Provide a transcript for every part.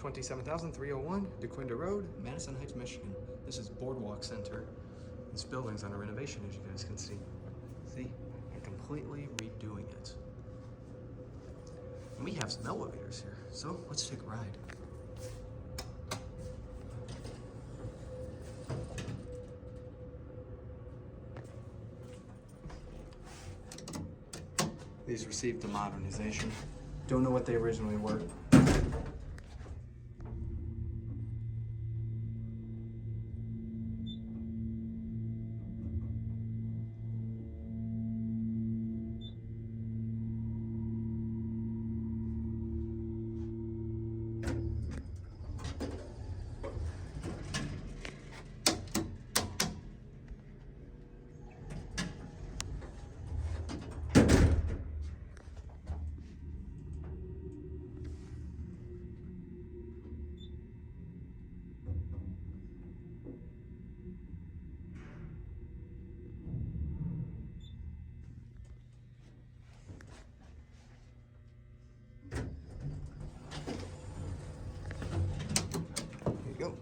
27,301 Dequindre Road, Madison Heights, Michigan. This is Boardwalk Center. This building's under renovation, as you guys can see. See, I'm completely redoing it. And we have some elevators here, so let's take a ride. These received a modernization. Don't know what they originally were. Go.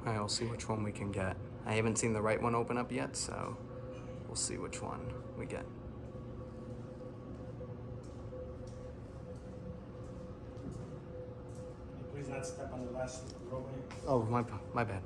Alright, we'll see which one we can get. I haven't seen the right one open up yet, so we'll see which one we get. Please not step on the last roadway. Oh, my bad.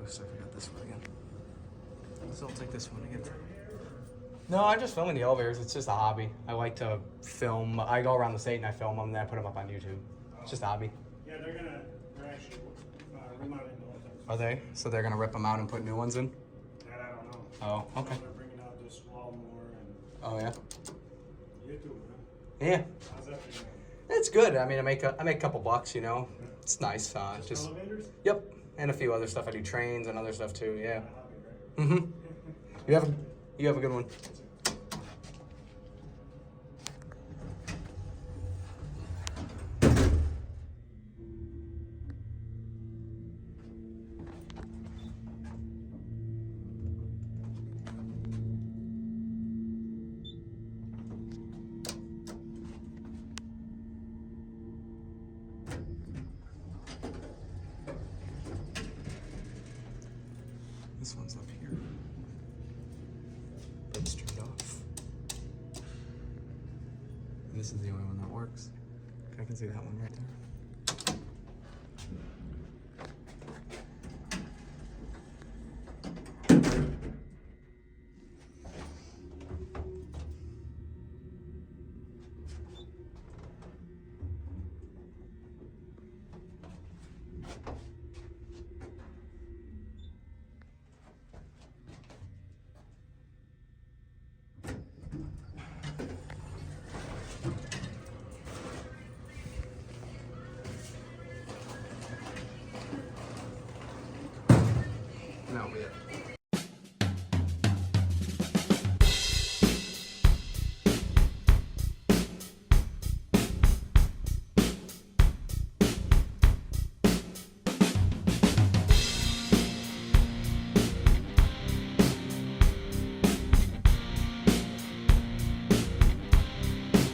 So I forgot this one again. So I'll take this one again. No, I'm just filming the elevators. It's just a hobby. I like to film. I go around the state and I film them, and then I put them up on YouTube. It's just a hobby. Yeah, they're actually remodeling the whole thing. Are they? So they're gonna rip them out and put new ones in? That I don't know. Oh, okay. They're bringing out this wall more and Oh yeah. YouTube, huh? Yeah, How's that for you? it's good. I mean, I make a couple bucks. You know, it's nice. Just elevators? Yep, and a few other stuff. I do trains and other stuff too. Yeah. A hobby, right? You have a good one. This one's up here. It's turned off. And this is the only one that works. I can see that one right there. No, we have.